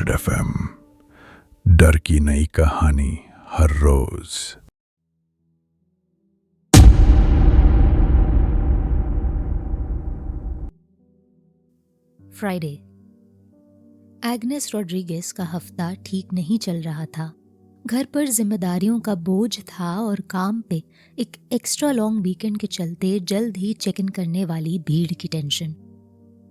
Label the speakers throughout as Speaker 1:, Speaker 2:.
Speaker 1: Haunted FM, डर की नई कहानी हर रोज।
Speaker 2: फ्राइडे। एग्नेस रॉड्रिगेज का हफ्ता ठीक नहीं चल रहा था। घर पर जिम्मेदारियों का बोझ था और काम पे एक एक्स्ट्रा लॉन्ग वीकेंड के चलते जल्द ही चेक इन करने वाली भीड़ की टेंशन।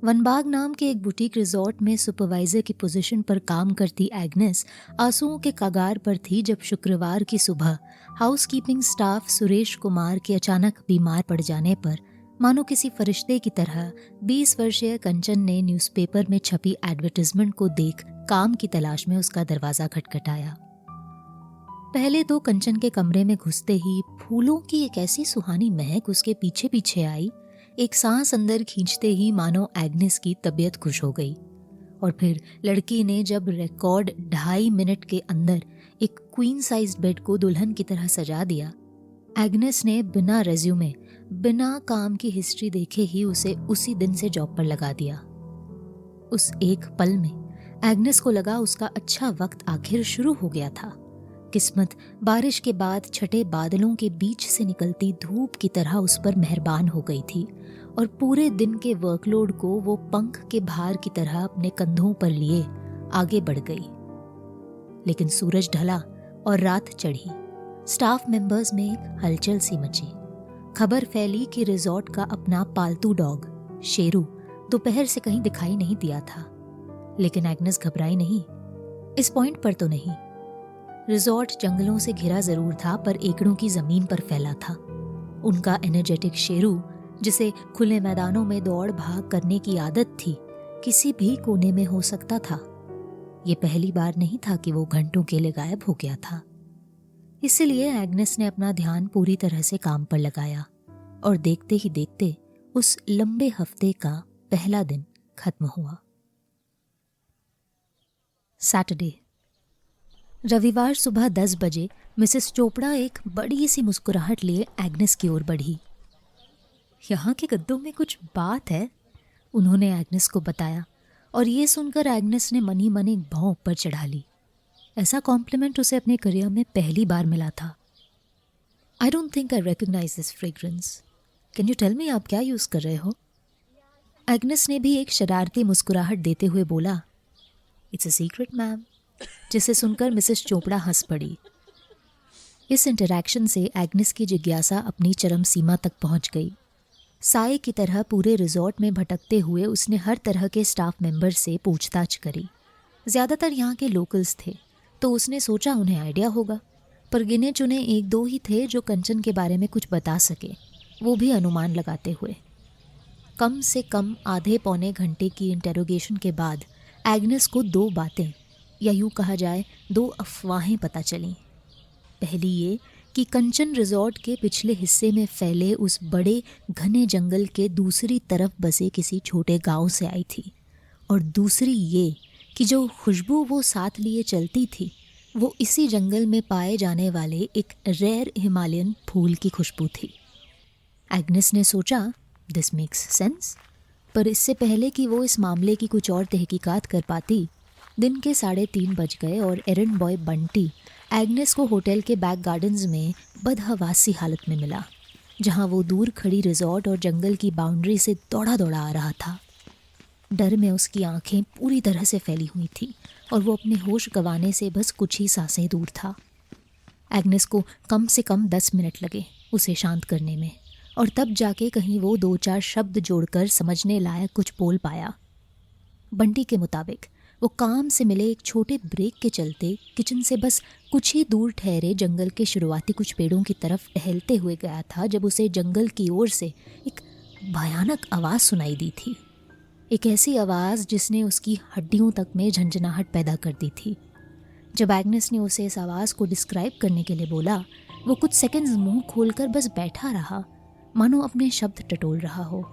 Speaker 2: वनबाग नाम के एक बुटीक रिजॉर्ट में सुपरवाइजर की पोजीशन पर काम करती एग्नेस आंसुओं के कगार पर थी जब शुक्रवार की सुबह हाउसकीपिंग स्टाफ सुरेश कुमार के अचानक बीमार पड़ जाने पर मानो किसी फरिश्ते की तरह 20 वर्षीय कंचन ने न्यूज़पेपर में छपी एडवर्टाइजमेंट को देख काम की तलाश में उसका दरवाजा खटखटाया। पहले तो कंचन के कमरे में घुसते ही फूलों की एक ऐसी सुहानी महक उसके पीछे पीछे आई, एक सांस अंदर खींचते ही मानो एग्नेस की तबीयत खुश हो गई। और फिर लड़की ने जब रिकॉर्ड 2.5 मिनट के अंदर एक क्वीन साइज बेड को दुल्हन की तरह सजा दिया, एग्नेस ने बिना रेज्यूमे, बिना काम की हिस्ट्री देखे ही उसे उसी दिन से जॉब पर लगा दिया। उस एक पल में एग्नेस को लगा उसका अच्छा वक्त आखिर शुरू हो गया था। किस्मत बारिश के बाद छटे बादलों के बीच से निकलती धूप की तरह उस पर मेहरबान हो गई थी और पूरे दिन के वर्कलोड को वो पंख के भार की तरह अपने कंधों पर लिए आगे बढ़ गई। लेकिन सूरज ढला और रात चढ़ी। स्टाफ मेंबर्स में हलचल सी मची। खबर फैली कि रिजॉर्ट का अपना पालतू डॉग शेरू दोपहर से कहीं दिखाई नहीं दिया था। लेकिन एग्नेस घबराई नहीं। इस पॉइंट पर तो नहीं। रिजॉर्ट जंगलों से घिरा जरूर था पर एकड़ों की जमीन पर फैला था। उनका एनर्जेटिक शेरू, जिसे खुले मैदानों में दौड़ भाग करने की आदत थी, किसी भी कोने में हो सकता था। ये पहली बार नहीं था कि वो घंटों के लिए गायब हो गया था। इसलिए एग्नेस ने अपना ध्यान पूरी तरह से काम पर लगाया और देखते ही देखते उस लंबे हफ्ते का पहला दिन खत्म हुआ। सैटरडे। रविवार सुबह 10 बजे मिसेस चोपड़ा एक बड़ी सी मुस्कुराहट लिए एग्नेस की ओर बढ़ी। यहाँ के गद्दों में कुछ बात है, उन्होंने एग्नेस को बताया, और ये सुनकर एग्नेस ने मनी मन एक भौं ऊपर चढ़ा ली। ऐसा कॉम्प्लीमेंट उसे अपने करियर में पहली बार मिला था। I don't think I recognise this fragrance. Can you tell me आप क्या यूज़ कर रहे हो? एग्नेस ने भी एक शरारती मुस्कुराहट देते हुए बोला, इट्स अ सीक्रेट मैम। जिसे सुनकर मिसेस चोपड़ा हंस पड़ी। इस इंटरैक्शन से एग्नेस की जिज्ञासा अपनी चरम सीमा तक पहुंच गई। साए की तरह पूरे रिजॉर्ट में भटकते हुए उसने हर तरह के स्टाफ मेंबर से पूछताछ करी। ज़्यादातर यहाँ के लोकल्स थे, तो उसने सोचा उन्हें आइडिया होगा, पर गिने चुने एक दो ही थे जो कंचन के बारे में कुछ बता सके, वो भी अनुमान लगाते हुए। कम से कम आधे पौने घंटे की इंटेरोगेशन के बाद एग्नेस को 2 बातें, या यूँ कहा जाए 2 अफवाहें पता चलीं। पहली ये कि कंचन रिजॉर्ट के पिछले हिस्से में फैले उस बड़े घने जंगल के दूसरी तरफ बसे किसी छोटे गांव से आई थी, और दूसरी ये कि जो खुशबू वो साथ लिए चलती थी वो इसी जंगल में पाए जाने वाले एक रेयर हिमालयन फूल की खुशबू थी। एग्नेस ने सोचा दिस मेक्स सेंस, पर इससे पहले कि वो इस मामले की कुछ और तहकीकात कर पाती, दिन के 3:30 बज गए और एरंड बॉय बंटी एग्नेस को होटल के बैक गार्डन्स में बदहवासी हालत में मिला, जहां वो दूर खड़ी रिजॉर्ट और जंगल की बाउंड्री से दौड़ा दौड़ा आ रहा था। डर में उसकी आंखें पूरी तरह से फैली हुई थी और वो अपने होश गंवाने से बस कुछ ही सांसें दूर था। एग्नेस को कम से कम 10 मिनट लगे उसे शांत करने में, और तब जाके कहीं वो 2-4 शब्द जोड़कर समझने लायक कुछ बोल पाया। बंटी के मुताबिक वो काम से मिले एक छोटे ब्रेक के चलते किचन से बस कुछ ही दूर ठहरे जंगल के शुरुआती कुछ पेड़ों की तरफ टहलते हुए गया था जब उसे जंगल की ओर से एक भयानक आवाज़ सुनाई दी थी। एक ऐसी आवाज़ जिसने उसकी हड्डियों तक में झंझनाहट पैदा कर दी थी। जब एग्नेस ने उसे इस आवाज़ को डिस्क्राइब करने के लिए बोला, वो कुछ सेकंड्स मुंह खोलकर बस बैठा रहा, मानो अपने शब्द टटोल रहा हो।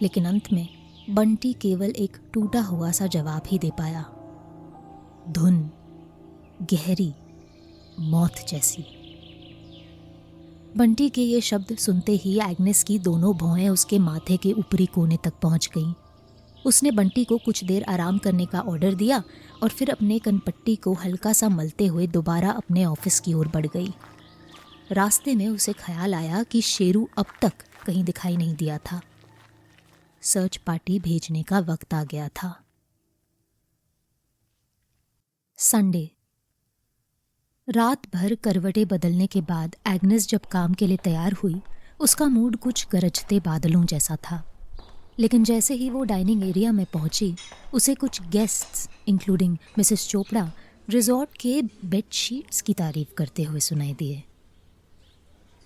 Speaker 2: लेकिन अंत में बंटी केवल एक टूटा हुआ सा जवाब ही दे पाया, धुन, गहरी, मौत जैसी। बंटी के ये शब्द सुनते ही एग्नेस की दोनों भौहें उसके माथे के ऊपरी कोने तक पहुंच गईं। उसने बंटी को कुछ देर आराम करने का ऑर्डर दिया और फिर अपने कनपट्टी को हल्का सा मलते हुए दोबारा अपने ऑफिस की ओर बढ़ गई। रास्ते में उसे ख्याल आया कि शेरू अब तक कहीं दिखाई नहीं दिया था। सर्च पार्टी भेजने का वक्त आ गया था। संडे। रात भर करवटें बदलने के बाद एग्नेस जब काम के लिए तैयार हुई, उसका मूड कुछ गरजते बादलों जैसा था। लेकिन जैसे ही वो डाइनिंग एरिया में पहुंची, उसे कुछ guests including Mrs Chopra resort के बेडशीट्स की तारीफ करते हुए सुनाई दिए।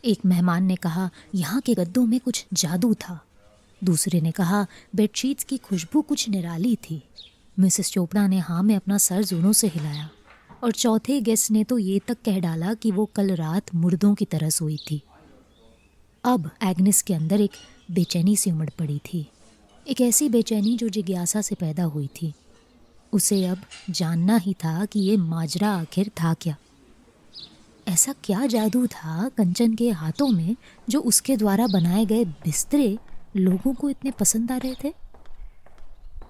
Speaker 2: एक मेहमान ने कहा यहाँ के गद्दों में कुछ जादू था। दूसरे ने कहा बेडशीट्स की खुशबू कुछ निराली थी। मिसेस चोपड़ा ने हाँ में अपना सर जोरों से हिलाया और चौथे गेस्ट ने तो ये तक कह डाला कि वो कल रात मुर्दों की तरह सोई थी। अब एग्नेस के अंदर एक बेचैनी सी उमड़ पड़ी थी, एक ऐसी बेचैनी जो जिज्ञासा से पैदा हुई थी। उसे अब जानना ही था कि ये माजरा आखिर था क्या। ऐसा क्या जादू था कंचन के हाथों में जो उसके द्वारा बनाए गए बिस्तरे लोगों को इतने पसंद आ रहे थे।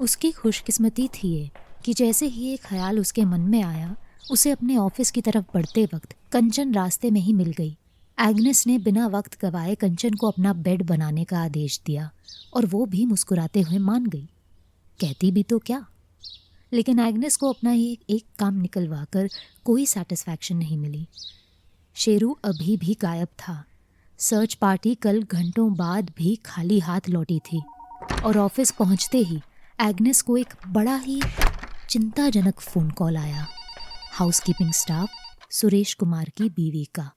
Speaker 2: उसकी खुशकिस्मती थी ये कि जैसे ही ये ख्याल उसके मन में आया, उसे अपने ऑफिस की तरफ बढ़ते वक्त कंचन रास्ते में ही मिल गई। एग्नेस ने बिना वक्त गवाए कंचन को अपना बेड बनाने का आदेश दिया और वो भी मुस्कुराते हुए मान गई। कहती भी तो क्या, लेकिन एग्नेस को अपना ही एक काम निकलवा कर कोई सेटिस्फैक्शन नहीं मिली। शेरू अभी भी गायब था। सर्च पार्टी कल घंटों बाद भी खाली हाथ लौटी थी और ऑफिस पहुंचते ही एग्नेस को एक बड़ा ही चिंताजनक फ़ोन कॉल आया। हाउसकीपिंग स्टाफ सुरेश कुमार की बीवी का।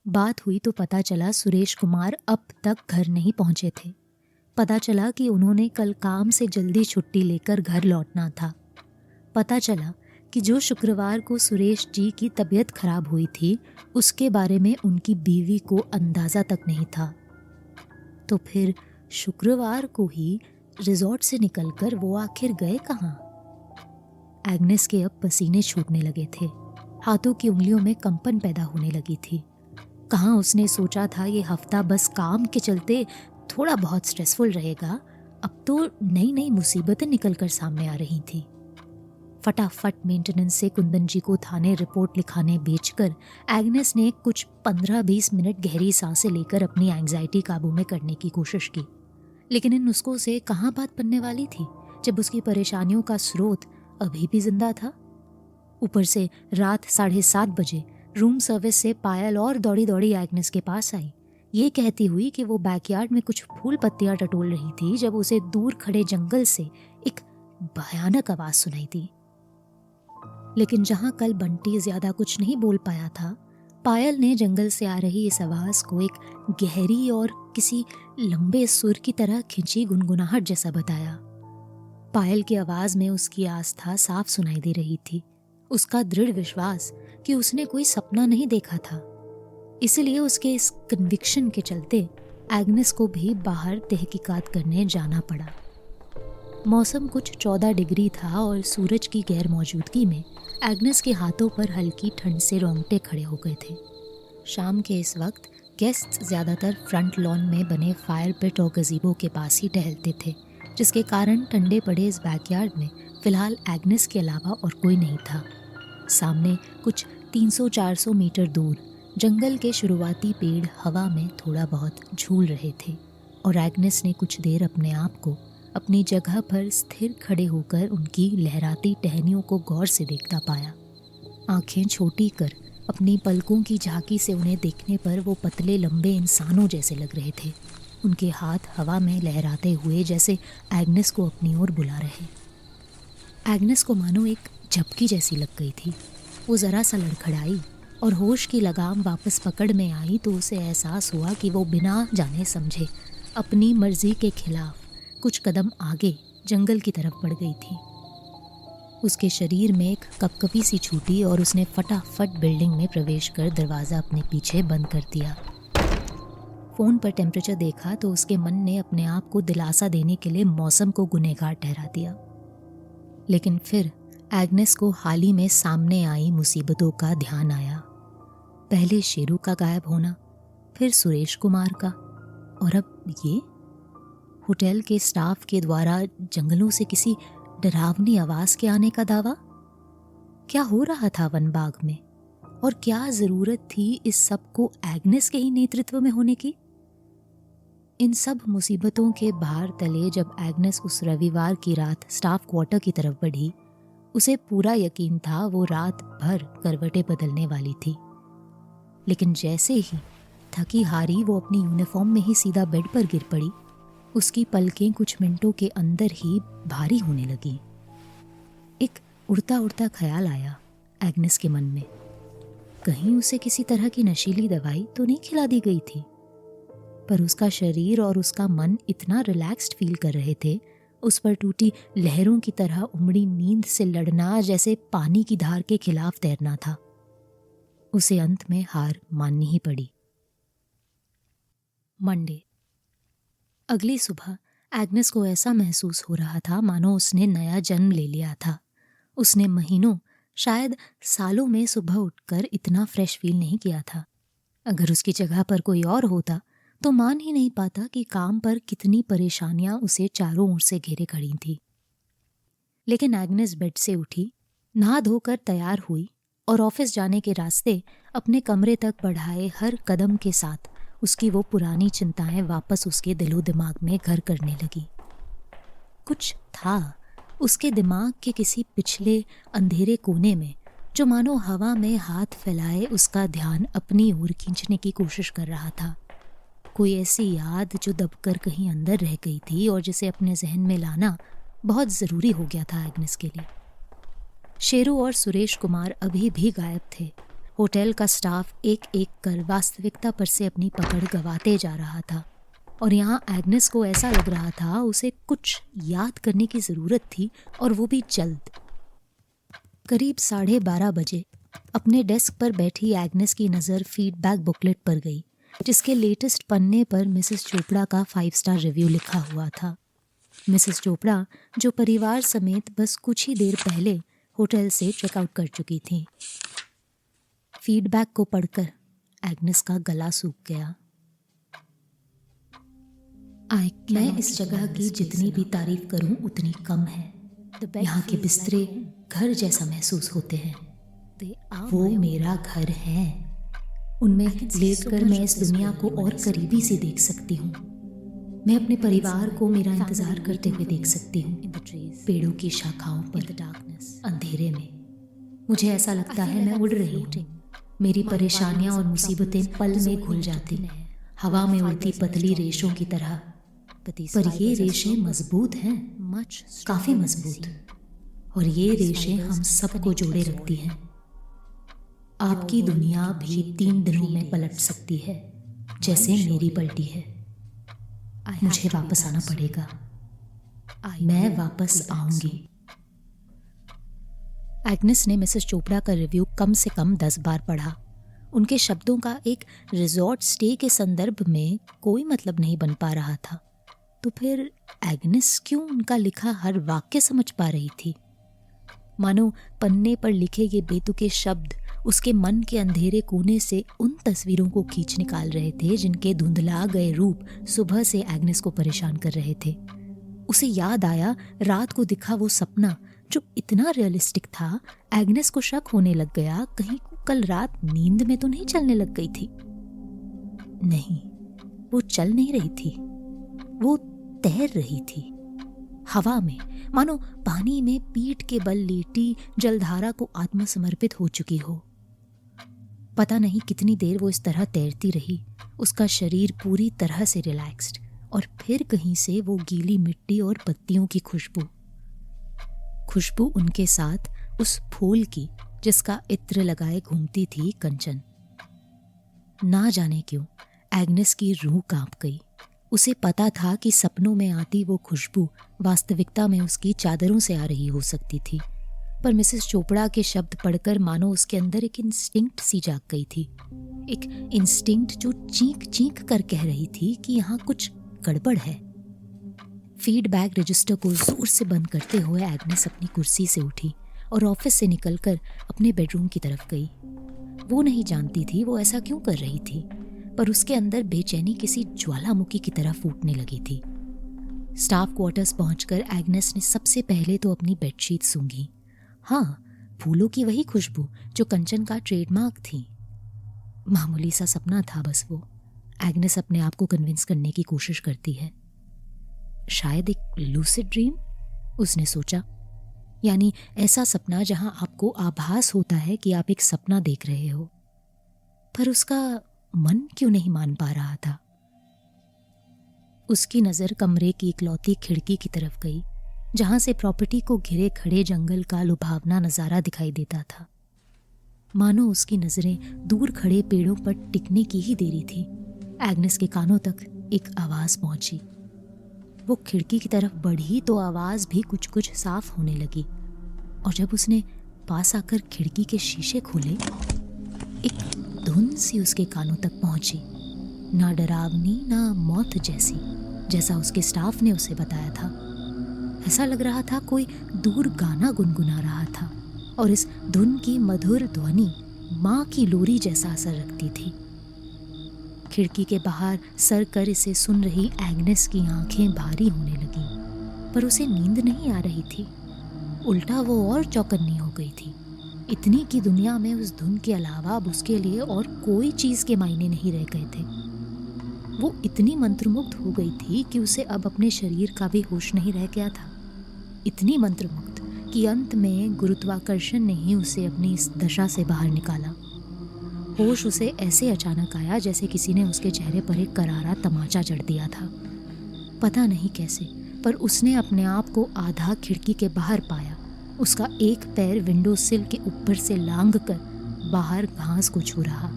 Speaker 2: बात हुई तो पता चला सुरेश कुमार अब तक घर नहीं पहुंचे थे। पता चला कि उन्होंने कल काम से जल्दी छुट्टी लेकर घर लौटना था। पता चला कि जो शुक्रवार को सुरेश जी की तबीयत खराब हुई थी, उसके बारे में उनकी बीवी को अंदाज़ा तक नहीं था। तो फिर शुक्रवार को ही रिजॉर्ट से निकलकर वो आखिर गए कहाँ? एग्नेस के अब पसीने छूटने लगे थे, हाथों की उंगलियों में कंपन पैदा होने लगी थी। कहाँ उसने सोचा था ये हफ्ता बस काम के चलते थोड़ा बहुत स्ट्रेसफुल रहेगा, अब तो नई नई मुसीबतें निकलकर सामने आ रही थी। फटाफट मेंटेनेंस से कुंदन जी को थाने रिपोर्ट लिखाने भेजकर एग्नेस ने कुछ 15-20 मिनट गहरी सांसें लेकर अपनी एंग्जाइटी काबू में करने की कोशिश की। लेकिन इन नुस्खों से कहाँ बात बनने वाली थी जब उसकी परेशानियों का स्रोत अभी भी जिंदा था। ऊपर से रात 7:30 बजे रूम सर्विस से पायल और दौड़ी दौड़ी एग्नेस के पास आई, ये कहती हुई कि वो बैकयार्ड में कुछ फूल पत्तियां टटोल रही थी जब उसे दूर खड़े जंगल से एक भयानक आवाज सुनाई दी। लेकिन जहां कल बंटी ज्यादा कुछ नहीं बोल पाया था, पायल ने जंगल से आ रही इस आवाज को एक गहरी और किसी लंबे सुर की तरह खिंची गुनगुनाहट जैसा बताया। पायल की आवाज में उसकी आस्था साफ सुनाई दे रही थी, उसका दृढ़ विश्वास कि उसने कोई सपना नहीं देखा था। इसलिए उसके इस कन्विक्शन के चलते एग्नेस को भी बाहर तहकीकात करने जाना पड़ा। मौसम कुछ 14 डिग्री था और सूरज की गैर मौजूदगी में एग्नेस के हाथों पर हल्की ठंड से रोंगटे खड़े हो गए थे। शाम के इस वक्त गेस्ट्स ज़्यादातर फ्रंट लॉन में बने फायर पिट और गज़ीबो के पास ही टहलते थे, जिसके कारण ठंडे पड़े इस बैकयार्ड में फ़िलहाल एग्नेस के अलावा और कोई नहीं था। सामने कुछ 300-400 मीटर दूर जंगल के शुरुआती पेड़ हवा में थोड़ा बहुत झूल रहे थे और एग्नेस ने कुछ देर अपने आप को अपनी जगह पर स्थिर खड़े होकर उनकी लहराती टहनियों को गौर से देखता पाया। आंखें छोटी कर अपनी पलकों की झांकी से उन्हें देखने पर वो पतले लंबे इंसानों जैसे लग रहे थे, उनके हाथ हवा में लहराते हुए जैसे एग्नेस को अपनी ओर बुला रहे। एग्नेस को मानो एक झपकी जैसी लग गई थी। वो ज़रा सा लड़खड़ाई और होश की लगाम वापस पकड़ में आई तो उसे एहसास हुआ कि वो बिना जाने समझे अपनी मर्जी के खिलाफ कुछ कदम आगे जंगल की तरफ बढ़ गई थी। उसके शरीर में एक कपकपी सी छूटी और उसने फटाफट बिल्डिंग में प्रवेश कर दरवाज़ा अपने पीछे बंद कर दिया। फ़ोन पर टेम्परेचर देखा तो उसके मन ने अपने आप को दिलासा देने के लिए मौसम को गुनहगार ठहरा दिया। लेकिन फिर एग्नेस को हाल ही में सामने आई मुसीबतों का ध्यान आया। पहले शेरू का गायब होना, फिर सुरेश कुमार का, और अब ये। होटल के स्टाफ के द्वारा जंगलों से किसी डरावनी आवाज के आने का दावा? क्या हो रहा था वन बाग में, और क्या जरूरत थी इस सब को एग्नेस के ही नेतृत्व में होने की? इन सब मुसीबतों के भार तले जब एग्नेस उस रविवार की रात स्टाफ क्वार्टर की तरफ बढ़ी, उसे पूरा यकीन था वो रात भर करवटें बदलने वाली थी। लेकिन जैसे ही थकी हारी वो अपनी यूनिफॉर्म में ही सीधा बेड पर गिर पड़ी, उसकी पलकें कुछ मिनटों के अंदर ही भारी होने लगी। एक उड़ता उड़ता ख्याल आया एग्नेस के मन में, कहीं उसे किसी तरह की नशीली दवाई तो नहीं खिला दी गई थी? पर उसका शरीर और उसका मन इतना रिलैक्स्ड फील कर रहे थे, उस पर टूटी लहरों की तरह उमड़ी नींद से लड़ना जैसे पानी की धार के खिलाफ तैरना था। उसे अंत में हार माननी ही पड़ी। मंडे। अगली सुबह एग्नेस को ऐसा महसूस हो रहा था मानो उसने नया जन्म ले लिया था। उसने महीनों, शायद सालों में सुबह उठकर इतना फ्रेश फील नहीं किया था। अगर उसकी जगह पर कोई और होता तो मान ही नहीं पाता कि काम पर कितनी परेशानियां उसे चारों ओर से घेरे खड़ी थी। लेकिन एग्नेस बेड से उठी, नहा धोकर तैयार हुई और ऑफिस जाने के रास्ते अपने कमरे तक बढ़ाए हर कदम के साथ उसकी वो पुरानी चिंताएं वापस उसके दिलो दिमाग में घर करने लगी। कुछ था उसके दिमाग के किसी पिछले अंधेरे कोने में जो मानो हवा में हाथ फैलाए उसका ध्यान अपनी ओर खींचने की कोशिश कर रहा था। कोई ऐसी याद जो दबकर कहीं अंदर रह गई थी और जिसे अपने जहन में लाना बहुत ज़रूरी हो गया था एग्नेस के लिए। शेरू और सुरेश कुमार अभी भी गायब थे। होटल का स्टाफ एक एक कर वास्तविकता पर से अपनी पकड़ गंवाते जा रहा था और यहाँ एग्नेस को ऐसा लग रहा था उसे कुछ याद करने की ज़रूरत थी, और वो भी जल्द। करीब 12:30 बजे अपने डेस्क पर बैठी एग्नेस की नज़र फीडबैक बुकलेट पर गई, जिसके लेटेस्ट पन्ने पर मिसेस चोपड़ा का 5 स्टार रिव्यू लिखा हुआ था। मिसेस चोपड़ा जो परिवार समेत बस कुछ ही देर पहले होटल से चेकआउट कर चुकी थी। फीडबैक को पढ़कर एग्नेस का गला सूख गया। मैं इस जगह की जितनी भी तारीफ करूं उतनी कम है। यहाँ के बिस्तरे घर जैसा महसूस होते हैं। वो मेरा घर है। उनमें लेटकर मैं इस दुनिया को और करीबी से देख सकती हूँ। मैं अपने परिवार को मेरा इंतजार करते हुए देख सकती हूँ, पेड़ों की शाखाओं पर, अंधेरे में। मुझे ऐसा लगता है मैं उड़ रही हूँ। मेरी परेशानियां और मुसीबतें पल में घुल जाती, हवा में उड़ती पतली रेशों की तरह। पर ये रेशें मजबूत हैं, काफी मजबूत, और ये रेशें हम सबको जोड़े रखती हैं। आपकी दुनिया भी 3 दिनों में पलट सकती है, जैसे मेरी पलटी है। मुझे वापस आना पड़ेगा। मैं वापस आऊंगी। एग्नेस ने मिसेस चोपड़ा का रिव्यू कम से कम 10 बार पढ़ा। उनके शब्दों का एक रिजॉर्ट स्टे के संदर्भ में कोई मतलब नहीं बन पा रहा था। तो फिर एग्नेस क्यों उनका लिखा हर वाक्य समझ पा रही थी? मानो पन्ने पर लिखे ये बेतुके शब्द उसके मन के अंधेरे कोने से उन तस्वीरों को खींच निकाल रहे थे जिनके धुंधला गए रूप सुबह से एग्नेस को परेशान कर रहे थे। उसे याद आया रात को दिखा वो सपना जो इतना रियलिस्टिक था। एग्नेस को शक होने लग गया कहीं कल रात नींद में तो नहीं चलने लग गई थी। नहीं, वो चल नहीं रही थी, वो तैर रही थी हवा में, मानो पानी में पीठ के बल लेटी जलधारा को आत्मसमर्पित हो चुकी हो। पता नहीं कितनी देर वो इस तरह तैरती रही, उसका शरीर पूरी तरह से रिलैक्स्ड, और फिर कहीं से वो गीली मिट्टी और पत्तियों की खुशबू उनके साथ उस फूल की जिसका इत्र लगाए घूमती थी कंचन। ना जाने क्यों एग्नेस की रूह कांप गई। उसे पता था कि सपनों में आती वो खुशबू वास्तविकता में उसकी चादरों से आ रही हो सकती थी, पर मिसेस चोपड़ा के शब्द पढ़कर मानो उसके अंदर एक इंस्टिंक्ट सी जाग गई थी। एक इंस्टिंक्ट जो चीख चीख कर कह रही थी कि यहाँ कुछ गड़बड़ है। फीडबैक रजिस्टर को जोर से बंद करते हुए एग्नेस अपनी कुर्सी से उठी और ऑफिस से निकलकर अपने बेडरूम की तरफ गई। वो नहीं जानती थी वो ऐसा क्यों कर रही थी, पर उसके अंदर बेचैनी किसी ज्वालामुखी की तरह फूटने लगी थी। स्टाफ क्वार्टर्स पहुंचकर एग्नेस ने सबसे पहले तो अपनी बेडशीट सूंघी। हाँ, फूलों की वही खुशबू जो कंचन का ट्रेडमार्क थी। मामूली सा सपना था बस वो। एग्नेस अपने आप को कन्विंस करने की कोशिश करती है। शायद एक लूसिड ड्रीम, उसने सोचा, यानी ऐसा सपना जहां आपको आभास होता है कि आप एक सपना देख रहे हो। पर उसका मन क्यों नहीं मान पा रहा था। उसकी नजर कमरे की इकलौती खिड़की की तरफ गई, जहां से प्रॉपर्टी को घिरे खड़े जंगल का लुभावना नजारा दिखाई देता था। मानो उसकी नजरें दूर खड़े पेड़ों पर टिकने की ही देरी थी। एग्नेस के कानों तक एक आवाज पहुंची। वो खिड़की की तरफ बढ़ी तो आवाज भी कुछ कुछ साफ होने लगी, और जब उसने पास आकर खिड़की के शीशे खोले, एक धुन सी उसके कानों तक पहुंची, ना डरावनी ना मौत जैसी, जैसा उसके स्टाफ ने उसे बताया था। ऐसा लग रहा था कोई दूर गाना गुनगुना रहा था, और इस धुन की मधुर ध्वनि माँ की लोरी जैसा असर रखती थी। खिड़की के बाहर सर कर इसे सुन रही एग्नेस की आंखें भारी होने लगीं, पर उसे नींद नहीं आ रही थी। उल्टा वो और चौकन्नी हो गई थी। इतनी की दुनिया में उस धुन के अलावा अब उसके लिए और कोई चीज के मायने नहीं रह गए थे। वो इतनी मंत्रमुग्ध हो गई थी कि उसे अब अपने शरीर का भी होश नहीं रह गया था। इतनी मंत्रमुग्ध कि अंत में गुरुत्वाकर्षण ने ही उसे अपनी इस दशा से बाहर निकाला। होश उसे ऐसे अचानक आया जैसे किसी ने उसके चेहरे पर एक करारा तमाचा जड़ दिया था। पता नहीं कैसे, पर उसने अपने आप को आधा खिड़की के बाहर पाया। उसका एक पैर विंडो सिल के ऊपर से लांग कर बाहर घास को छू रहा।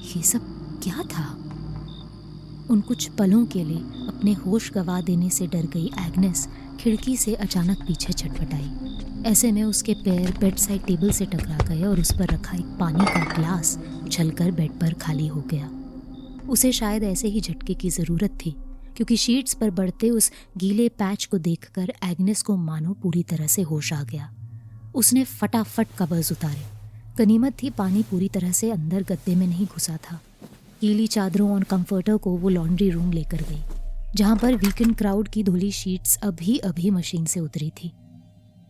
Speaker 2: ये सब क्या था? उन कुछ पलों के लिए अपने होश गवा देने से डर गई एग्नेस खिड़की से अचानक पीछे छटपटाई। ऐसे में उसके पैर बेड साइड टेबल से टकरा गए और उस पर रखा एक पानी का ग्लास उछलकर बेड पर खाली हो गया। उसे शायद ऐसे ही झटके की जरूरत थी, क्योंकि शीट्स पर बढ़ते उस गीले पैच को देखकर एग्नेस को मानो पूरी तरह से होश आ गया। उसने फटाफट कवर्स उतारे। गनीमत थी पानी पूरी तरह से अंदर गद्दे में नहीं घुसा था। गीली चादरों और कंफर्टर को वो लॉन्ड्री रूम लेकर गई, जहां पर वीकेंड क्राउड की धुली शीट्स अभी अभी मशीन से उतरी थी।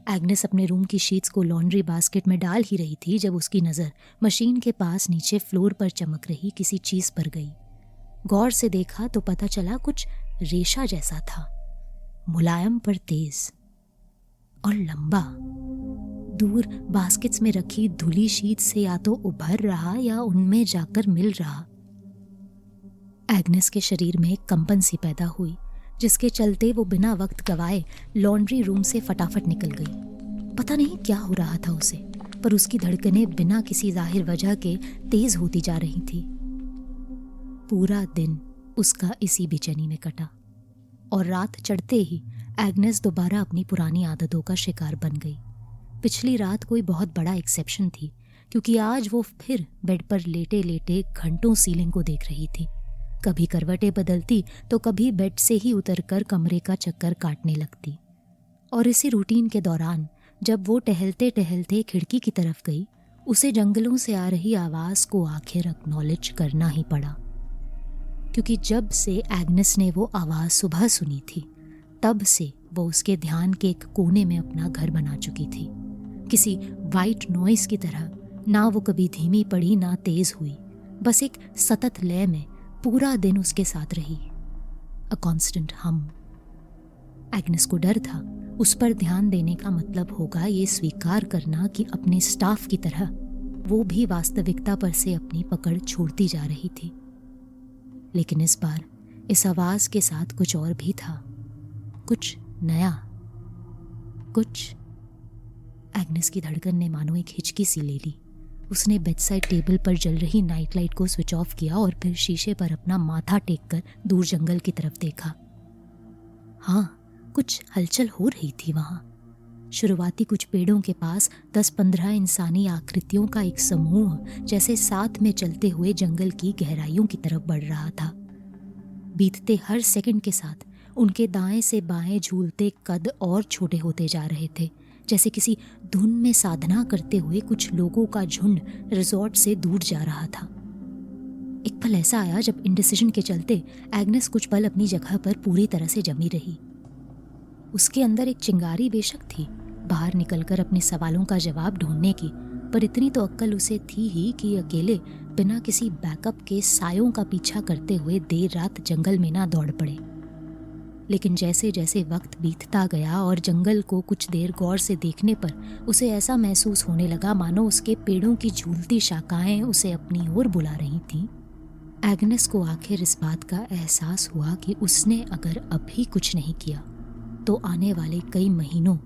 Speaker 2: एग्नेस अपने रूम की शीट्स को लॉन्ड्री बास्केट में डाल ही रही थी जब उसकी नज़र मशीन के पास नीचे फ्लोर पर चमक रही किसी चीज़ पर गई। गौर से देखा तो पता चला कुछ रेशा जैसा था, मुलायम पर तेज और लंबा। दूर बास्केट्स में रखी धुली शीट से या तो उभर रहा या उनमें जाकर मिल रहा। एग्नेस के शरीर में एक कंपन सी पैदा हुई, जिसके चलते वो बिना वक्त गवाए लॉन्ड्री रूम से फटाफट निकल गई। पता नहीं क्या हो रहा था उसे, पर उसकी धड़कनें बिना किसी जाहिर वजह के तेज होती जा रही थी। पूरा दिन उसका इसी बेचैनी में कटा, और रात चढ़ते ही एग्नेस दोबारा अपनी पुरानी आदतों का शिकार बन गई। पिछली रात कोई बहुत बड़ा एक्सेप्शन थी, क्योंकि आज वो फिर बेड पर लेटे लेटे घंटों सीलिंग को देख रही थी। कभी करवटें बदलती तो कभी बेड से ही उतरकर कमरे का चक्कर काटने लगती। और इसी रूटीन के दौरान जब वो टहलते टहलते खिड़की की तरफ गई, उसे जंगलों से आ रही आवाज को आखिर एक्नॉलेज करना ही पड़ा, क्योंकि जब से एग्नेस ने वो आवाज सुबह सुनी थी, तब से वो उसके ध्यान के एक कोने में अपना घर बना चुकी थी। किसी वाइट नॉइस की तरह ना वो कभी धीमी पड़ी ना तेज हुई, बस एक सतत लय में पूरा दिन उसके साथ रही। अ कॉन्स्टेंट हम। एग्नेस को डर था उस पर ध्यान देने का मतलब होगा ये स्वीकार करना कि अपने स्टाफ की तरह वो भी वास्तविकता पर से अपनी पकड़ छोड़ती जा रही थी। लेकिन इस बार इस आवाज के साथ कुछ और भी था, कुछ नया, कुछ। एग्नेस की धड़कन ने मानो एक हिचकी सी ले ली। उसने बेडसाइड टेबल पर जल रही नाइट लाइट को स्विच ऑफ किया और फिर शीशे पर अपना माथा टेककर दूर जंगल की तरफ देखा। हाँ, कुछ हलचल हो रही थी वहां। शुरुआती कुछ पेड़ों के पास 10-15 इंसानी आकृतियों का एक समूह जैसे साथ में चलते हुए जंगल की गहराइयों की तरफ बढ़ रहा था। बीतते हर सेकंड के साथ उनके दाएं से बाएं झूलते कद और छोटे होते जा रहे थे, जैसे किसी धुन में साधना करते हुए कुछ लोगों का झुंड रिजॉर्ट से दूर जा रहा था। एक पल ऐसा आया जब इंडिसीजन के चलते एग्नेस कुछ पल अपनी जगह पर पूरी तरह से जमी रही। उसके अंदर एक चिंगारी बेशक थी बाहर निकलकर अपने सवालों का जवाब ढूंढने की, पर इतनी तो अक्ल उसे थी ही कि अकेले बिना किसी बैकअप के सायों का पीछा करते हुए देर रात जंगल में ना दौड़ पड़े। लेकिन जैसे जैसे वक्त बीतता गया और जंगल को कुछ देर गौर से देखने पर उसे ऐसा महसूस होने लगा मानो उसके पेड़ों की झूलती शाखाएं उसे अपनी ओर बुला रही थीं। एग्नेस को आखिर इस बात का एहसास हुआ कि उसने अगर अभी कुछ नहीं किया तो आने वाले कई महीनों,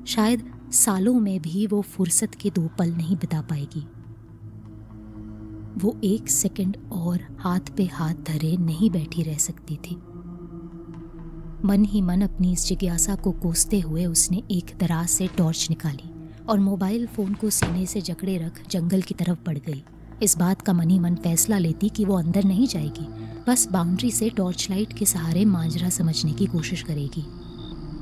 Speaker 2: शायद सालों में भी वो फुर्सत के 2 पल नहीं बिता पाएगी। वो 1 सेकंड और हाथ पे हाथ धरे नहीं बैठी रह सकती थी। मन ही मन अपनी इस जिज्ञासा को कोसते हुए उसने एक दराज से टॉर्च निकाली और मोबाइल फोन को सीने से जकड़े रख जंगल की तरफ बढ़ गई। इस बात का मन ही मन फैसला लेती कि वो अंदर नहीं जाएगी, बस बाउंड्री से टॉर्च लाइट के सहारे माजरा समझने की कोशिश करेगी।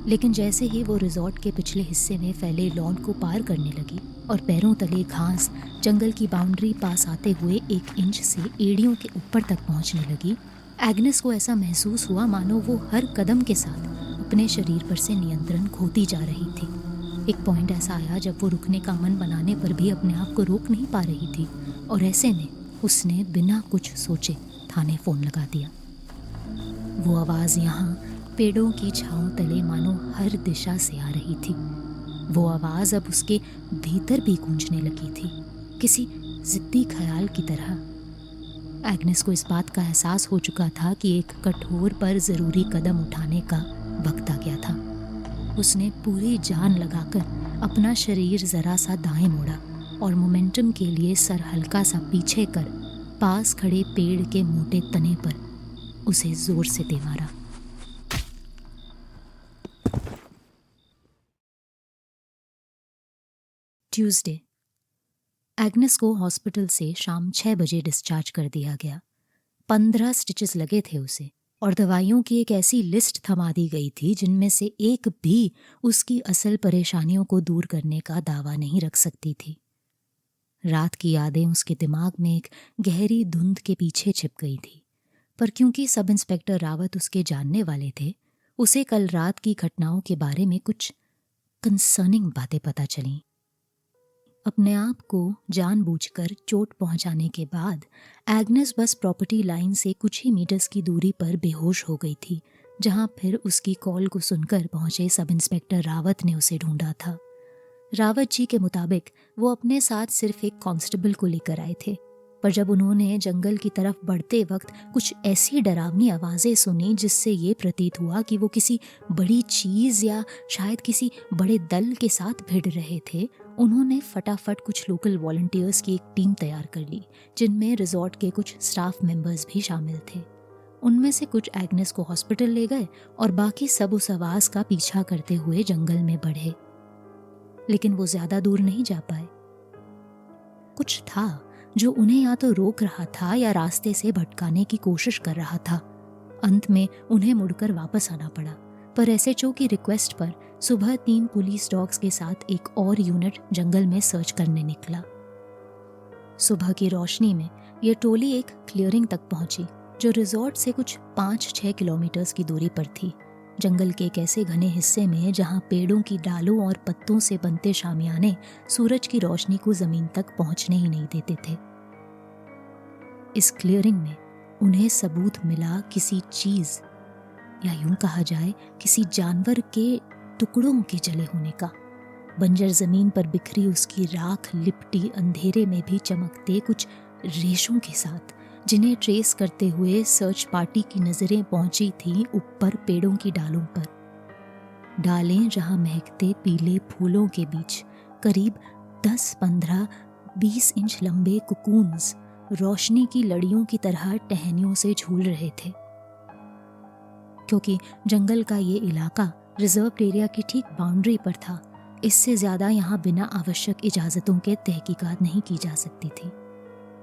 Speaker 2: लेकिन जैसे ही वो रिजॉर्ट के पिछले हिस्से में फैले लॉन को पार करने लगी और पैरों तले घास जंगल की बाउंड्री पास आते हुए 1 इंच से एड़ियों के ऊपर तक पहुंचने लगी, एग्नेस को ऐसा महसूस हुआ मानो वो हर कदम के साथ अपने शरीर पर से नियंत्रण खोती जा रही थी। एक पॉइंट ऐसा आया जब वो रुकने का मन बनाने पर भी अपने आप को रोक नहीं पा रही थी और ऐसे में उसने बिना कुछ सोचे थाने फ़ोन लगा दिया। वो आवाज़ यहाँ पेड़ों की छांव तले मानो हर दिशा से आ रही थी। वो आवाज़ अब उसके भीतर भी गूंजने लगी थी, किसी जिद्दी ख्याल की तरह। एग्नेस को इस बात का एहसास हो चुका था कि एक कठोर पर ज़रूरी कदम उठाने का वक्त आ गया था। उसने पूरी जान लगाकर अपना शरीर ज़रा सा दाएं मोड़ा और मोमेंटम के लिए सर हल्का सा पीछे कर पास खड़े पेड़ के मोटे तने पर उसे जोर से दे मारा। ट्यूसडे। एग्नेस को हॉस्पिटल से शाम 6 बजे डिस्चार्ज कर दिया गया। 15 स्टिचेस लगे थे उसे और दवाइयों की एक ऐसी लिस्ट थमा दी गई थी जिनमें से एक भी उसकी असल परेशानियों को दूर करने का दावा नहीं रख सकती थी। रात की यादें उसके दिमाग में एक गहरी धुंध के पीछे छिप गई थी, पर क्योंकि सब इंस्पेक्टर रावत उसके जानने वाले थे, उसे कल रात की घटनाओं के बारे में कुछ कंसर्निंग बातें पता चलीं। अपने आप को जानबूझकर चोट पहुंचाने के बाद एग्नेस बस प्रॉपर्टी लाइन से कुछ ही मीटर्स की दूरी पर बेहोश हो गई थी, जहां फिर उसकी कॉल को सुनकर पहुंचे सब इंस्पेक्टर रावत ने उसे ढूंढा था। रावत जी के मुताबिक वो अपने साथ सिर्फ एक कांस्टेबल को लेकर आए थे, पर जब उन्होंने जंगल की तरफ बढ़ते वक्त कुछ ऐसी डरावनी आवाज़ें सुनी जिससे ये प्रतीत हुआ कि वो किसी बड़ी चीज़ या शायद किसी बड़े दल के साथ भिड़ रहे थे, उन्होंने फटाफट कुछ लोकल वॉलंटियर्स की एक टीम तैयार कर ली, जिनमें रिजॉर्ट के कुछ स्टाफ मेंबर्स भी शामिल थे। उनमें से कुछ एग्नेस को हॉस्पिटल ले गए और बाकी सब उस आवाज़ का पीछा करते हुए जंगल में बढ़े। लेकिन वो ज़्यादा दूर नहीं जा पाए। कुछ था जो उन्हें या तो रोक रहा था या रास्ते से भटकाने की कोशिश कर रहा था। अंत में उन्हें मुड़कर वापस आना पड़ा, पर एसएचओ की रिक्वेस्ट पर सुबह 3 पुलिस डॉग्स के साथ एक और यूनिट जंगल में सर्च करने निकला। सुबह की रोशनी में यह टोली एक क्लियरिंग तक पहुंची जो रिजॉर्ट से कुछ 5-6 किलोमीटर्स की दूरी पर थी। जंगल के एक ऐसे घने हिस्से में जहां पेड़ों की डालों और पत्तों से बनते शामियाने सूरज की रोशनी को जमीन तक पहुंचने ही नहीं देते थे। इस क्लियरिंग में उन्हें सबूत मिला किसी चीज या यूं कहा जाए किसी जानवर के टुकड़ों के जले होने का। बंजर जमीन पर बिखरी उसकी राख लिपटी अंधेरे में भी चमकते कुछ रेशों के साथ, जिन्हें ट्रेस करते हुए सर्च पार्टी की नजरें पहुंची थीं ऊपर पेड़ों की डालों पर। डालें जहां महकते पीले फूलों के बीच करीब 10, 15, 20 इंच लंबे कुकून्स रोशनी की लड़ियों की तरह टहनियों से झूल रहे थे। क्योंकि जंगल का ये इलाका रिजर्व एरिया की ठीक बाउंड्री पर था, इससे ज्यादा यहाँ बिना आवश्यक इजाजतों के तहकीकात नहीं की जा सकती थी।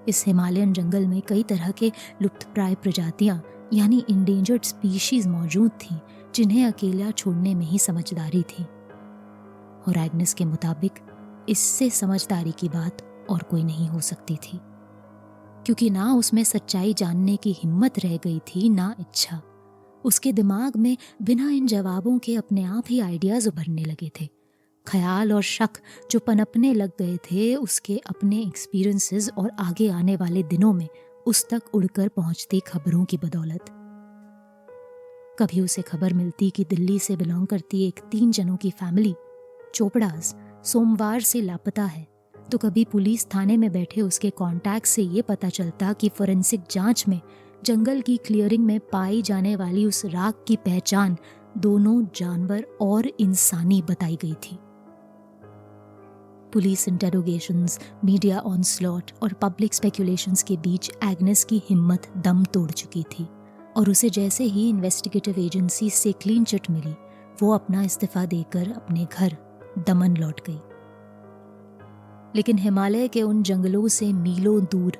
Speaker 2: इस हिमालयन जंगल में कई तरह के लुप्तप्राय प्रजातियां यानी इंडेंजर्ड स्पीशीज मौजूद थीं, जिन्हें अकेला छोड़ने में ही समझदारी थी। और एग्नेस के मुताबिक इससे समझदारी की बात और कोई नहीं हो सकती थी। क्योंकि ना उसमें सच्चाई जानने की हिम्मत रह गई थी, ना इच्छा। उसके दिमाग में बिना इन जवाबों के अपने आप ही आइडियाज उभरने लगे थे। ख्याल और शक जो पनपने लग गए थे उसके अपने एक्सपीरियंसेस और आगे आने वाले दिनों में उस तक उड़कर पहुंचती खबरों की बदौलत। कभी उसे खबर मिलती कि दिल्ली से बिलोंग करती एक 3 जनों की फैमिली चोपड़ास सोमवार से लापता है, तो कभी पुलिस थाने में बैठे उसके कॉन्टैक्ट से ये पता चलता कि फोरेंसिक जांच में जंगल की क्लियरिंग में पाई जाने वाली उस राख की पहचान दोनों जानवर और इंसानी बताई गई थी। पुलिस इंटेरोगेशंस, मीडिया ऑनस्लॉट और पब्लिक स्पेकुलेशंस के बीच एग्नेस की हिम्मत दम तोड़ चुकी थी और उसे जैसे ही इन्वेस्टिगेटिव एजेंसी से क्लीन चिट मिली, वो अपना इस्तीफा देकर अपने घर दमन लौट गई। लेकिन हिमालय के उन जंगलों से मीलों दूर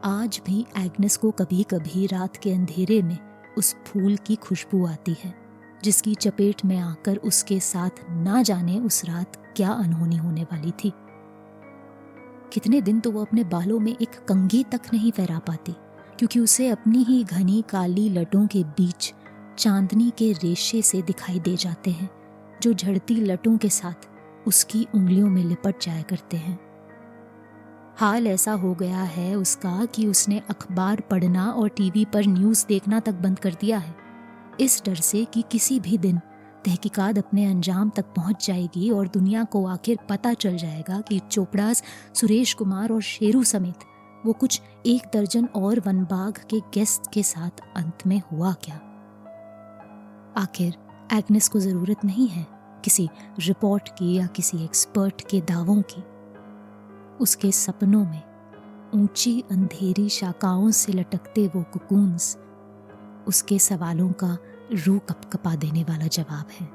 Speaker 2: आज भी एग्नेस को कभी कभी रात के अंधेरे में उस फूल की खुशबू आती है जिसकी चपेट में आकर उसके साथ ना जाने उस रात क्या अनहोनी होने वाली थी। कितने दिन तो वो अपने बालों में एक कंघी तक नहीं फहरा पाती, क्योंकि उसे अपनी ही घनी काली लटों के बीच चांदनी के रेशे से दिखाई दे जाते हैं जो झड़ती लटों के साथ उसकी उंगलियों में लिपट जाया करते हैं। हाल ऐसा हो गया है उसका कि उसने अखबार पढ़ना और टीवी पर न्यूज़ देखना तक बंद कर दिया है, इस डर से कि किसी भी दिन तहकीकात अपने अंजाम तक पहुंच जाएगी और दुनिया को आखिर पता चल जाएगा कि चोपड़ास, सुरेश कुमार और शेरू समेत वो कुछ 1 दर्जन और वनबाग के गेस्ट के साथ अंत में हुआ क्या। आखिर एग्नेस को जरूरत नहीं है किसी रिपोर्ट की या किसी एक्सपर्ट के दावों की। उसके सपनों में ऊंची अंधेरी शाखाओं से लटकते वो कुकून्स उसके सवालों का रूह कपकपा देने वाला जवाब है।